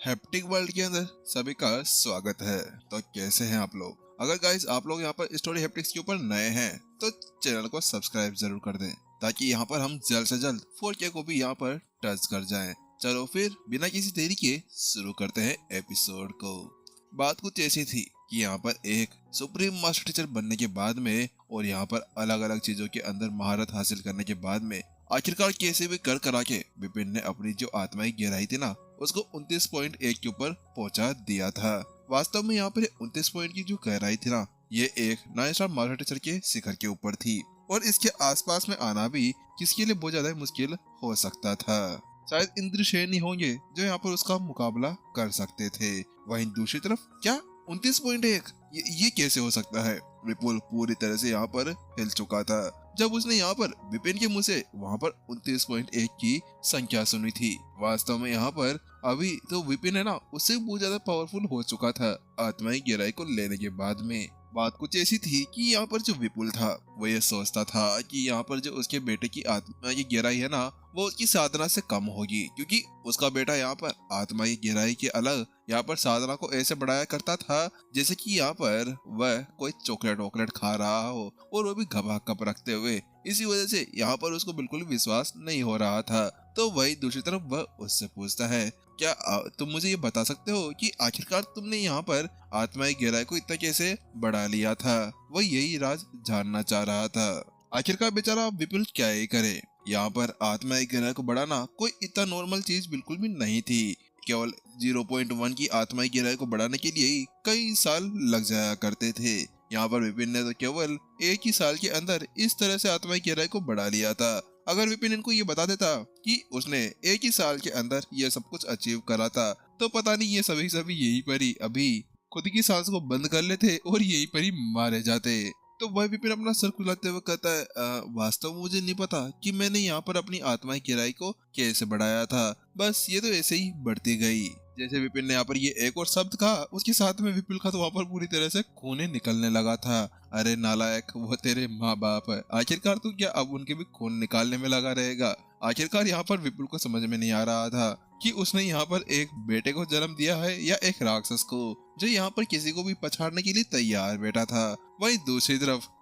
Haptic world के अंदर सभी का स्वागत है। तो कैसे हैं आप लोग? अगर गाइस आप लोग यहाँ पर स्टोरी हैप्टिक्स के ऊपर नए हैं तो चैनल को सब्सक्राइब जरूर कर दें ताकि यहाँ पर हम जल्द से जल्द 4K को भी यहाँ पर टच कर जाएं। चलो फिर बिना किसी देरी के शुरू करते हैं एपिसोड को। बात कुछ ऐसी थी कि यहाँ पर एक सुप्रीम मास्टर टीचर बनने के बाद में और यहाँ पर अलग अलग चीजों के अंदर महारत हासिल करने के बाद में आखिरकार कैसे भी कर करा के विपिन ने अपनी जो आत्माई गहराई थी ना उसको 29.1 के ऊपर पहुंचा दिया था। वास्तव में यहाँ पर 29 पॉइंट की जो गहराई थी ना ये एक 9 स्टार मास्टर टीचर के शिखर के ऊपर थी और इसके आसपास में आना भी किसके लिए बहुत ज्यादा मुश्किल हो सकता था। शायद इंद्रसेन ही होंगे जो यहाँ पर उसका मुकाबला कर सकते थे। वहीं दूसरी तरफ क्या 29.1 ये कैसे हो सकता है? विपुल पूरी तरह से यहाँ पर हिल चुका था जब उसने यहाँ पर विपिन के मुंह से वहाँ पर 29.1 की संख्या सुनी थी। वास्तव में यहाँ पर अभी तो विपिन है ना उससे बहुत ज्यादा पावरफुल हो चुका था आत्माई गहराई को लेने के बाद में। बात कुछ ऐसी थी कि यहाँ पर जो विपुल था वो ये सोचता था कि यहाँ पर जो उसके बेटे की आत्मा की गहराई है ना वो उसकी साधना से कम होगी, क्योंकि उसका बेटा यहाँ पर आत्मा की गहराई के अलग यहाँ पर साधना को ऐसे बढ़ाया करता था जैसे कि यहाँ पर वह कोई चॉकलेट वॉकलेट खा रहा हो और वो भी घबा कप रखते हुए। इसी वजह से यहाँ पर उसको बिल्कुल विश्वास नहीं हो रहा था। तो वही दूसरी तरफ वह उससे पूछता है क्या तुम मुझे ये बता सकते हो कि आखिरकार तुमने यहाँ पर आत्माई गहराई को इतना कैसे बढ़ा लिया था? वह यही राज जानना चाह रहा था। आखिरकार बेचारा विपुल क्या ही करे, यहाँ पर आत्माई गहराई को बढ़ाना कोई इतना नॉर्मल चीज बिल्कुल भी नहीं थी। केवल 0.1 की आत्माई गहराई को बढ़ाने के लिए ही कई साल लग जाया करते थे। यहाँ पर विपिन ने तो केवल एक ही साल के अंदर इस तरह से आत्माई गहराई को बढ़ा लिया था। अगर विपिन इनको ये बता देता कि उसने एक ही साल के अंदर ये सब कुछ अचीव करा था तो पता नहीं ये सभी यही पर ही अभी खुद की सांस को बंद कर लेते और यही पर ही मारे जाते। तो वह विपिन अपना सर खुलाते हुए कहता है वास्तव में मुझे नहीं पता कि मैंने यहाँ पर अपनी आत्माई गहराई को कैसे बढ़ाया था, बस ये तो ऐसे ही बढ़ती गई। जैसे विपिन ने यहाँ पर ये एक और शब्द कहा उसके साथ में विपुल का तो वहाँ पर पूरी तरह से खून निकलने लगा था। अरे नालायक, वो तेरे माँ बाप है, आखिरकार तू क्या अब उनके भी खून निकालने में लगा रहेगा? आखिरकार यहाँ पर विपुल को समझ में नहीं आ रहा था कि उसने यहाँ पर एक बेटे को जन्म दिया है या एक राक्षस को जो यहाँ पर किसी को भी पछाड़ने के लिए तैयार बैठा था। वहीं दूसरी तरफ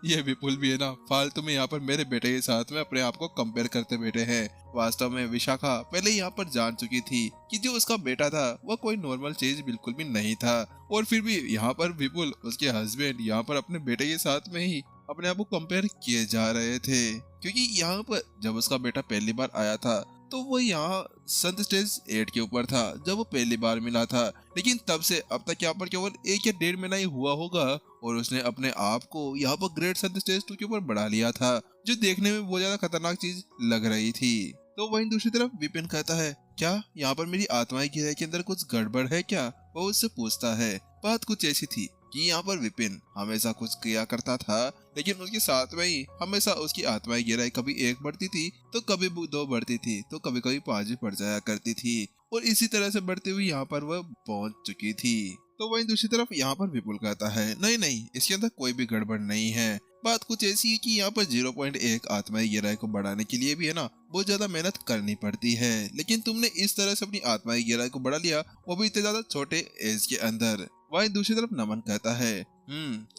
ये विपुल भी है ना फालतू में यहाँ पर मेरे बेटे के साथ में अपने आप को कंपेयर करते बैठे हैं। वास्तव में विशाखा पहले यहाँ पर जान चुकी थी कि जो उसका बेटा था वह कोई नॉर्मल चीज बिल्कुल भी नहीं था और फिर भी यहाँ पर विपुल उसके हस्बैंड यहाँ पर अपने बेटे के साथ में ही अपने आप को कंपेयर किए जा रहे थे, क्योंकि यहाँ पर जब उसका बेटा पहली बार आया था तो वो यहाँ संत स्टेज 8 के ऊपर था जब वो पहली बार मिला था, लेकिन तब से अब तक यहाँ पर केवल 1 या 1.5 महीना ही हुआ होगा और उसने अपने आप को यहाँ पर ग्रेट संत स्टेज 2 के ऊपर बढ़ा लिया था जो देखने में बहुत ज्यादा खतरनाक चीज लग रही थी। तो वहीं दूसरी तरफ विपिन कहता है क्या यहाँ पर मेरी आत्माई गहराई के अंदर कुछ गड़बड़ है क्या? वो उससे पूछता है। बात कुछ ऐसी थी कि यहाँ पर विपिन हमेशा कुछ किया करता था लेकिन उसके साथ में ही हमेशा उसकी आत्माई गहराई कभी 1 बढ़ती थी तो कभी 2 बढ़ती थी तो कभी कभी 5 भी बढ़ जाया करती थी और इसी तरह से बढ़ती हुई यहाँ पर वह पहुंच चुकी थी। तो वहीं दूसरी तरफ यहाँ पर विपुल कहता है नहीं इसके अंदर कोई भी गड़बड़ नहीं है। बात कुछ ऐसी है कि यहाँ पर 0.1 आत्माई गहराई को बढ़ाने के लिए भी है ना बहुत ज्यादा मेहनत करनी पड़ती है, लेकिन तुमने इस तरह से अपनी आत्माई गहराई को बढ़ा लिया वो भी इतने ज्यादा छोटे एज के अंदर। वहीं दूसरी तरफ नमन कहता है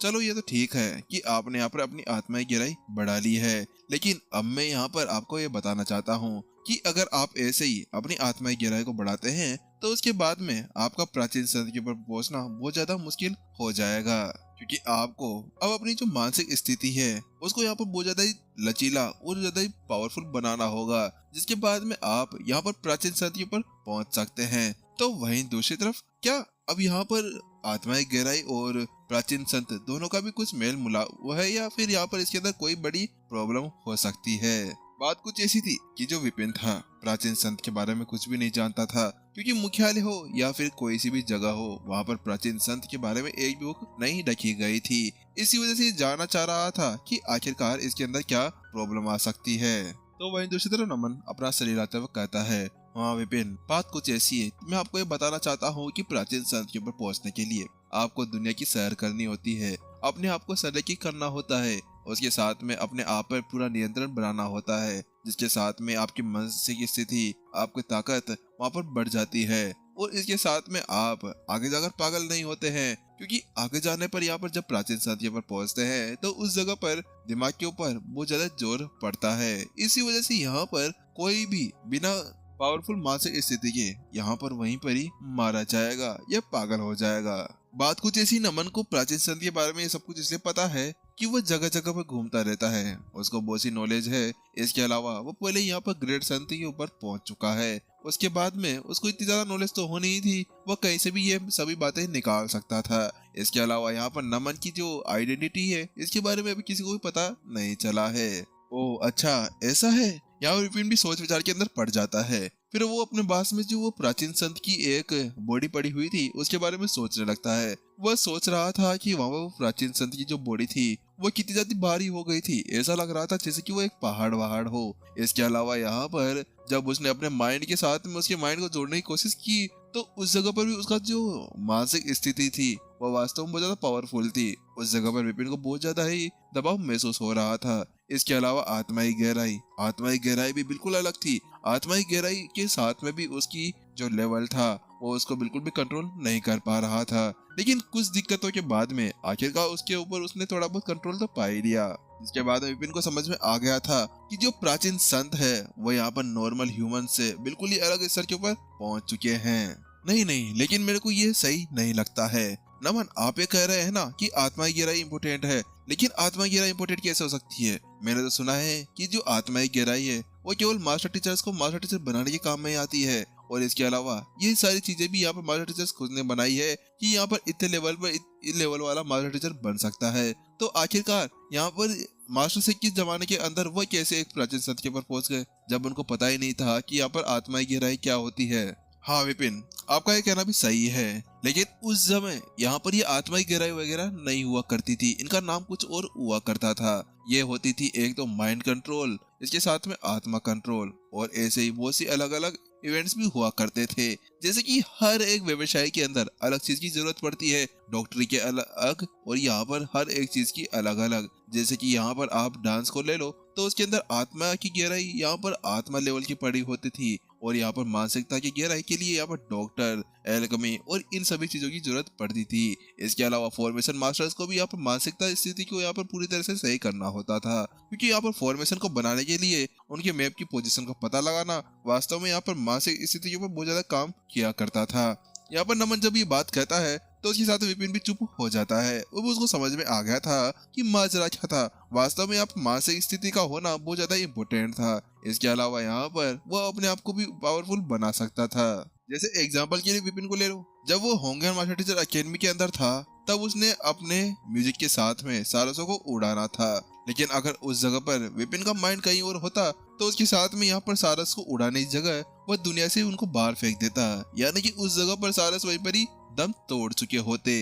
चलो ये तो ठीक है कि आपने यहाँ पर अपनी आत्माई गहराई बढ़ा ली है, लेकिन अब मैं यहाँ पर आपको ये बताना चाहता हूँ कि अगर आप ऐसे ही अपनी आत्माई गहराई को बढ़ाते हैं तो उसके बाद में आपका प्राचीन संत के ऊपर पहुंचना बहुत ज्यादा मुश्किल हो जाएगा, क्योंकि आपको अब अपनी जो मानसिक स्थिति है उसको यहाँ पर बहुत ज्यादा ही लचीला और ज्यादा ही पावरफुल बनाना होगा जिसके बाद में आप यहाँ पर प्राचीन संत के ऊपर पहुंच सकते हैं। तो वहीं दूसरी तरफ क्या अब यहाँ पर आत्माई गहराई और प्राचीन संत दोनों का भी कुछ मेल मिलाप है या फिर यहाँ पर इसके अंदर कोई बड़ी प्रॉब्लम हो सकती है? बात कुछ ऐसी थी कि जो विपिन था प्राचीन संत के बारे में कुछ भी नहीं जानता था, क्योंकि मुख्यालय हो या फिर कोई सी भी जगह हो वहाँ पर प्राचीन संत के बारे में एक भी बुक नहीं रखी गई थी। इसी वजह से जानना चाह रहा था कि आखिरकार इसके अंदर क्या प्रॉब्लम आ सकती है। तो वहीं दूसरी तरफ नमन अपना शरीर आते हुए कहता है हाँ विपिन बात कुछ ऐसी है, मैं आपको ये बताना चाहता हूँ कि प्राचीन संत के ऊपर पहुँचने के लिए आपको दुनिया की सैर करनी होती है, अपने आप को सलेकी करना होता है, उसके साथ में अपने आप पर पूरा नियंत्रण बनाना होता है, जिसके साथ में आपकी मानसिक स्थिति, आपकी ताकत वहाँ पर बढ़ जाती है। और इसके साथ में आप आगे जाकर पागल नहीं होते हैं, क्योंकि आगे जाने पर यहाँ पर जब प्राचीन संत यहाँ पर पहुँचते हैं तो उस जगह पर दिमाग के ऊपर बहुत ज्यादा जोर पड़ता है। इसी वजह से यहाँ पर कोई भी बिना पावरफुल मानसिक स्थिति के यहाँ पर वहीं पर ही मारा जाएगा या पागल हो जाएगा। बात कुछ ऐसी, नमन को प्राचीन संत के बारे में ये सब कुछ इसलिए पता है कि वो जगह जगह पर घूमता रहता है, उसको बहुत सी नॉलेज है। इसके अलावा वो पहले यहाँ पर ग्रेट संत के ऊपर पहुंच चुका है। उसके बाद में उसको इतनी ज्यादा नॉलेज तो होनी ही थी, वो कहीं से भी ये सभी बातें निकाल सकता था। इसके अलावा यहाँ पर नमन की जो आइडेंटिटी है इसके बारे में अभी किसी को भी पता नहीं चला है। ओ अच्छा, ऐसा है। यहाँ विपिन भी सोच विचार के अंदर पड़ जाता है। फिर वो अपने पास में जो वो प्राचीन संत की एक बॉडी पड़ी हुई थी उसके बारे में सोचने लगता है। वह सोच रहा था कि वहाँ वो प्राचीन संत की जो बॉडी थी वो कितनी ज्यादा भारी हो गई थी। ऐसा लग रहा था जैसे कि वो एक पहाड़ वहाड़ हो। इसके अलावा यहाँ पर जब उसने अपने माइंड के साथ में उसके माइंड को जोड़ने की कोशिश की तो उस जगह पर भी उसका जो मानसिक स्थिति थी वो वास्तव में बहुत ज्यादा पावरफुल थी। उस जगह पर विपिन को बहुत ज्यादा ही दबाव महसूस हो रहा था। इसके अलावा आत्माई गहराई भी बिल्कुल अलग थी। आत्माई गहराई के साथ में भी उसकी जो लेवल था वो उसको बिल्कुल भी कंट्रोल नहीं कर पा रहा था। लेकिन कुछ दिक्कतों के बाद में आखिरकार उसके ऊपर उसने थोड़ा बहुत कंट्रोल तो पा ही लिया। इसके बाद विपिन को समझ में आ गया था कि जो प्राचीन संत है वो यहाँ पर नॉर्मल ह्यूमन से बिल्कुल ही अलग स्तर के ऊपर पहुंच चुके हैं। नहीं, लेकिन मेरे को ये सही नहीं लगता है। नमन, आप ये कह रहे हैं ना कि आत्माई गहराई इम्पोर्टेंट है, लेकिन आत्माई गहराई इम्पोर्टेंट कैसे हो सकती है? मैंने तो सुना है कि जो आत्माई गहराई है वो केवल मास्टर टीचर्स को मास्टर टीचर बनाने के काम में आती है। और इसके अलावा ये सारी चीजें भी यहाँ पर मास्टर टीचर्स खुद ने बनाई है कि यहाँ पर इतने लेवल पर लेवल वाला मास्टर टीचर बन सकता है। तो आखिरकार यहाँ पर मास्टर से किस जमाने के अंदर वह कैसे एक प्राचीन संत के ऊपर पहुंच गए जब उनको पता ही नहीं था कि यहाँ पर आत्माई गहराई क्या होती है? हाँ विपिन, आपका ये कहना भी सही है, लेकिन उस समय यहाँ पर ये आत्माई गहराई वगैरह नहीं हुआ करती थी। इनका नाम कुछ और हुआ करता था। ये होती थी एक तो माइंड कंट्रोल, इसके साथ में आत्मा कंट्रोल, और ऐसे ही बहुत सी अलग अलग इवेंट्स भी हुआ करते थे। जैसे कि हर एक व्यवसाय के अंदर अलग चीज की जरूरत पड़ती है, डॉक्टरी के अलग, और यहाँ पर हर एक चीज की अलग अलग। जैसे कि यहाँ पर आप डांस को ले लो तो उसके अंदर आत्मा की गहराई यहाँ पर आत्मा लेवल की पड़ी होती थी, और यहाँ पर मानसिकता की गहराई के लिए यहाँ पर डॉक्टर, एल्केमी और इन सभी चीजों की जरूरत पड़ती थी। इसके अलावा फॉर्मेशन मास्टर्स को भी यहाँ पर मानसिकता स्थिति को यहाँ पर पूरी तरह से सही करना होता था, क्योंकि यहाँ पर फॉर्मेशन को बनाने के लिए उनके मैप की पोजीशन का पता लगाना वास्तव में यहाँ पर मानसिक स्थिति के ऊपर बहुत ज्यादा काम किया करता था। यहाँ पर नमन जब ये बात कहता है तो उसके साथ विपिन भी चुप हो जाता है। अब उसको समझ में आ गया था कि माजरा क्या था। वास्तव में आप मानसिक स्थिति का होना बहुत ज्यादा इम्पोर्टेंट था। इसके अलावा यहाँ पर वो अपने आप को भी पावरफुल बना सकता था। जैसे एग्जाम्पल के लिए विपिन को ले लो, जब वो होंगे मास्टर टीचर अकेडमी के अंदर था तब उसने अपने म्यूजिक के साथ में सारसों को उड़ाना था। लेकिन अगर उस जगह पर विपिन का माइंड कहीं और होता तो उसके साथ में यहाँ पर सारस को उड़ाने की जगह वह दुनिया से उनको बाहर फेंक देता, यानी कि उस जगह पर सारस वहीं पर ही दम तोड़ चुके होते।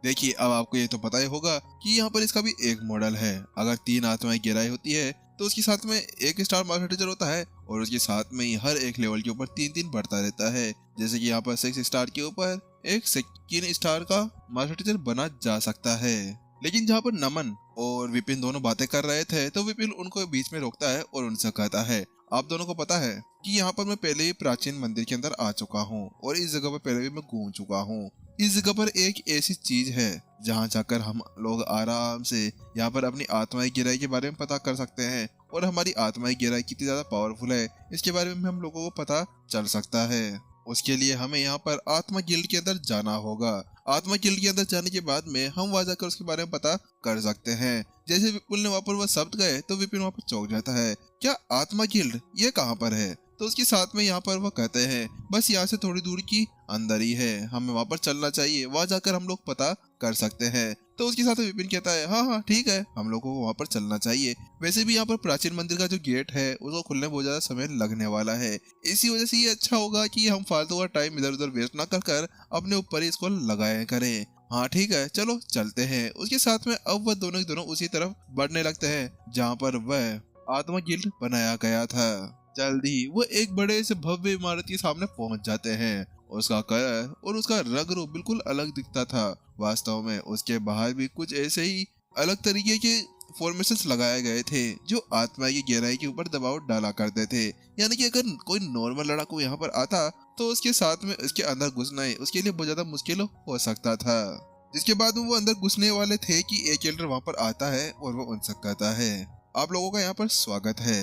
देखिए, अब आपको ये तो पता ही होगा कि यहाँ पर इसका भी एक मॉडल है। अगर 3 आत्माएं गहराई होती है तो उसके साथ में 1 स्टार मास्टर टीचर होता है, और उसके साथ में ही हर एक लेवल के ऊपर 3-3 बढ़ता रहता है। जैसे कि यहाँ पर 6 स्टार के ऊपर एक 2 स्टार का मास्टर टीचर बना जा सकता है। लेकिन जहाँ पर नमन और विपिन दोनों बातें कर रहे थे तो विपिन उनको बीच में रोकता है और उनसे कहता है, आप दोनों को पता है कि यहाँ पर मैं पहले ही प्राचीन मंदिर के अंदर आ चुका हूँ, और इस जगह पर पहले भी मैं घूम चुका हूँ। इस जगह पर एक ऐसी चीज है जहाँ जाकर हम लोग आराम से यहाँ पर अपनी आत्माई गहराई के बारे में पता कर सकते हैं, और हमारी आत्माई गहराई कितनी ज्यादा पावरफुल है इसके बारे में हम लोगों को पता चल सकता है। उसके लिए हमें यहाँ पर आत्मा गिल्ड के अंदर जाना होगा। आत्मा गिल्ड के अंदर जाने के बाद में हम वहां जाकर उसके बारे में पता कर सकते हैं। जैसे विपुल ने वहां पर वह शब्द गए तो विपिन वहां पर चौंक जाता है, क्या आत्मा गिल्ड ये कहाँ पर है? तो उसके साथ में यहाँ पर वह कहते हैं, बस यहाँ से थोड़ी दूर की अंदर ही है, हमें वहां पर चलना चाहिए, वहां जाकर हम लोग पता कर सकते हैं। तो उसके साथ विपिन कहता है, हाँ ठीक है, हम लोगों को वहां पर चलना चाहिए। वैसे भी यहाँ पर प्राचीन मंदिर का जो गेट है उसको खुलने बहुत ज्यादा समय लगने वाला है, इसी वजह से ये अच्छा होगा कि हम फालतू का टाइम इधर उधर वेस्ट ना कर अपने ऊपर ही इसको लगाया करें। हाँ ठीक है, चलो चलते हैं। उसके साथ में अब वह दोनों के दोनों उसी तरफ बढ़ने लगते हैं जहाँ पर वह आत्मा गिल्ड बनाया गया था। जल्द ही वो एक बड़े से भव्य इमारत के सामने पहुंच जाते हैं। उसका कलर और उसका रंग रूप बिल्कुल अलग दिखता था। वास्तव में उसके बाहर भी कुछ ऐसे ही अलग तरीके के फॉर्मेशंस लगाए गए थे जो आत्मा की गहराई के ऊपर दबाव डाला करते थे। यानी कि अगर कोई नॉर्मल लड़ाकू यहाँ पर आता तो उसके साथ में उसके अंदर घुसना है उसके लिए बहुत ज्यादा मुश्किल हो सकता था। जिसके बाद वो अंदर घुसने वाले थे कि एक एल्डर वहाँ पर आता है और वो उनसे कहता है, आप लोगों का यहाँ पर स्वागत है।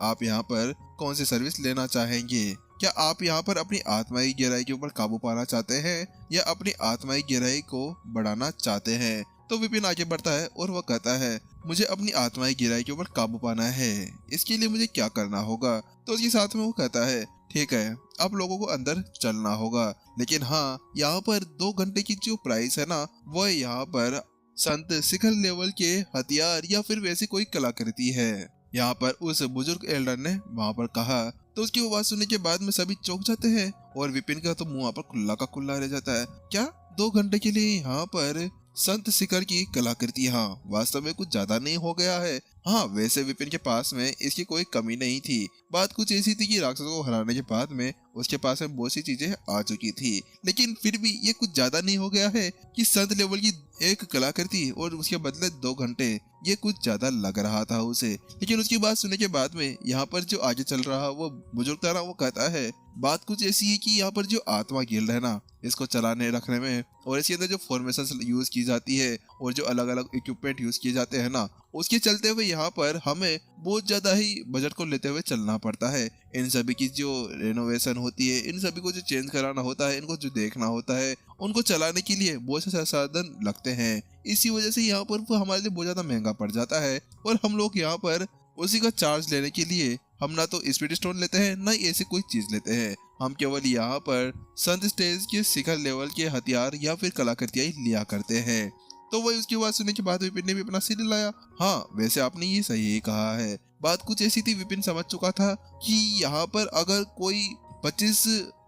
आप यहाँ पर कौन सी सर्विस लेना चाहेंगे? क्या आप यहाँ पर अपनी आत्माई गहराई के ऊपर काबू पाना चाहते हैं या अपनी आत्माई गहराई को बढ़ाना चाहते हैं? तो विपिन आगे बढ़ता है और वह कहता है, मुझे अपनी आत्माई गहराई के ऊपर काबू पाना है, इसके लिए मुझे क्या करना होगा? तो उसके साथ में वो कहता है, ठीक है, आप लोगों को अंदर चलना होगा, लेकिन हाँ, यहाँ पर 2 घंटे की जो प्राइस है ना, वो यहाँ पर संत शिखर लेवल के हथियार या फिर वैसी कोई कलाकृति है। यहाँ पर उस बुजुर्ग एल्डर ने वहाँ पर कहा। तो उसकी आवाज सुनने के बाद में सभी चौंक जाते हैं और विपिन का तो मुंह वहाँ पर खुला का खुला रह जाता है। क्या 2 घंटे के लिए यहाँ पर संत शिखर की कलाकृति? हाँ, वास्तव में कुछ ज्यादा नहीं हो गया है। हाँ, वैसे विपिन के पास में इसकी कोई कमी नहीं थी। बात कुछ ऐसी थी कि राक्षसों को हराने के बाद में उसके पास में बहुत सी चीजें आ चुकी थी, लेकिन फिर भी ये कुछ ज्यादा नहीं हो गया है कि संत लेवल की एक कलाकृति और उसके बदले 2 घंटे, ये कुछ ज्यादा लग रहा था उसे। लेकिन उसकी बात सुनने के बाद में यहाँ पर जो आगे चल रहा वो बुजुर्ग था ना, वो कहता है, बात कुछ ऐसी है कि यहाँ पर जो आत्मा गिल्ड है ना, इसको चलाने रखने में और इसके अंदर जो फॉर्मेशन यूज की जाती है और जो अलग अलग इक्विपमेंट यूज किए जाते हैं ना, उसके चलते हुए यहाँ पर हमें बहुत ज्यादा ही बजट को लेते हुए चलना पड़ता है। इन सभी की जो रेनोवेशन होती है, इन सभी को जो चेंज कराना होता है, इनको जो देखना होता है, उनको चलाने के लिए बहुत से संसाधन लगते हैं। इसी वजह से यहाँ पर वो हमारे लिए बहुत ज्यादा महंगा पड़ जाता है और हम लोग यहाँ पर उसी का चार्ज लेने के लिए हम ना तो स्पीड स्टोन लेते हैं ना ऐसी कोई चीज लेते हैं। हम केवल यहाँ पर संत स्टेज के शिखर लेवल के हथियार या फिर कलाकृतियां लिया करते हैं। तो वही उसकी बात सुनने के बाद विपिन ने भी अपना सिर हिलाया। हाँ, वैसे आपने ये सही ही कहा है। बात कुछ ऐसी थी, विपिन समझ चुका था कि यहाँ पर अगर कोई 25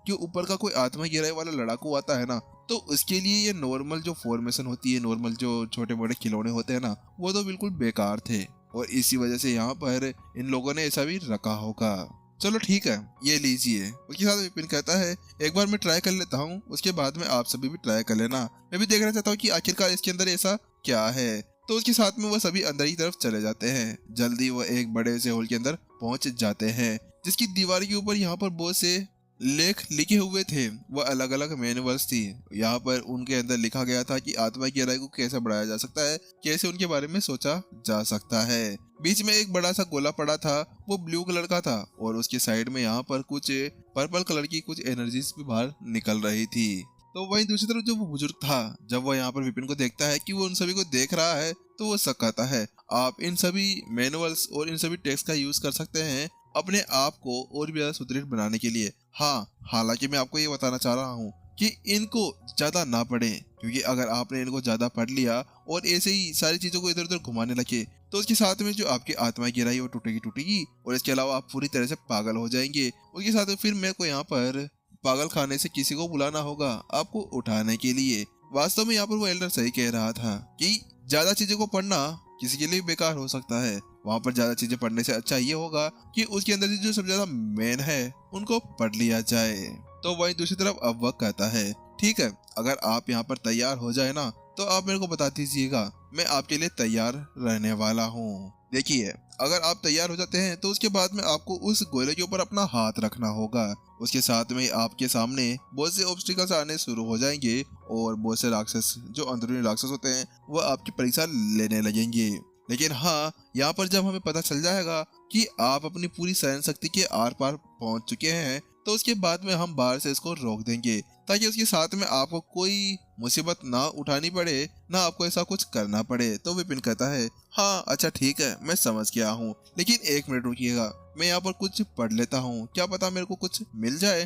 के ऊपर का कोई आत्मा गिराई वाला लड़ाकू आता है ना, तो उसके लिए ये नॉर्मल जो फॉर्मेशन होती है, नॉर्मल जो छोटे मोटे खिलौने होते हैं ना, वो तो बिल्कुल बेकार थे और इसी वजह से यहाँ पर इन लोगों ने ऐसा भी रखा होगा। चलो ठीक है, ये लीजिए। उसके साथ विपिन कहता है, एक बार मैं ट्राई कर लेता हूँ, उसके बाद में आप सभी भी ट्राई कर लेना। मैं भी देखना चाहता हूँ कि आखिरकार इसके अंदर ऐसा क्या है। तो उसके साथ में वह सभी अंदर की तरफ चले जाते हैं। जल्दी वह एक बड़े से हॉल के अंदर पहुंच जाते हैं, जिसकी दीवार के ऊपर यहाँ पर बहुत से लेख लिखे हुए थे। वह अलग अलग मैनुअल्स थी। यहाँ पर उनके अंदर लिखा गया था कि आत्मा की गहराई को कैसे बढ़ाया जा सकता है, कैसे उनके बारे में सोचा जा सकता है। बीच में एक बड़ा सा गोला पड़ा था, वो ब्लू कलर का था और उसके साइड में यहाँ पर कुछ पर्पल कलर की कुछ एनर्जीज भी बाहर निकल रही थी। तो वहीं दूसरी तरफ जो वो बुजुर्ग था, जब वो यहाँ पर विपिन को देखता है कि वो उन सभी को देख रहा है, तो वो शक करता है, आप इन सभी मैनुअल्स और इन सभी टेक्स्ट का यूज कर सकते हैं अपने आप को और भी ज्यादा सुदृढ़ बनाने के लिए। हाँ, हालांकि मैं आपको ये बताना चाह रहा हूँ कि इनको ज्यादा ना पढ़े, क्योंकि अगर आपने इनको ज्यादा पढ़ लिया और ऐसे ही सारी चीजों को इधर उधर घुमाने लगे, तो उसके साथ में जो आपकी आत्मा गिराई वो टूटेगी और इसके अलावा आप पूरी तरह से पागल हो जाएंगे। उसके साथ में फिर मेरे को यहाँ पर पागल खाने से किसी को बुलाना होगा आपको उठाने के लिए। वास्तव में यहाँ पर वो एल्डर सही कह रहा था कि ज्यादा चीजों को पढ़ना किसी के लिए बेकार हो सकता है। वहाँ पर ज्यादा चीजें पढ़ने से अच्छा ये होगा कि उसके अंदर जो सबसे ज्यादा मेन है उनको पढ़ लिया जाए। तो वही दूसरी तरफ अब वह कहता है, ठीक है, अगर आप यहाँ पर तैयार हो जाए ना, तो आप मेरे को बता दीजिएगा, मैं आपके लिए तैयार रहने वाला हूँ। देखिए, अगर आप तैयार हो जाते हैं तो उसके बाद में आपको उस गोले के ऊपर अपना हाथ रखना होगा। उसके साथ में आपके सामने बहुत से ऑब्स्टिकल्स आने शुरू हो जाएंगे और बहुत से राक्षस जो अंदरूनी राक्षस होते हैं वो आपकी परीक्षा लेने लगेंगे। लेकिन हाँ, यहाँ पर जब हमें पता चल जाएगा कि आप अपनी पूरी सहन शक्ति के आर पार पहुंच चुके हैं, तो उसके बाद में हम बाहर से इसको रोक देंगे ताकि उसके साथ में आपको कोई मुसीबत ना उठानी पड़े, ना आपको ऐसा कुछ करना पड़े। तो विपिन कहता है, हाँ अच्छा ठीक है, मैं समझ गया हूँ, लेकिन 1 मिनट रुकिएगा, मैं यहाँ पर कुछ पढ़ लेता हूँ, क्या पता मेरे को कुछ मिल जाए।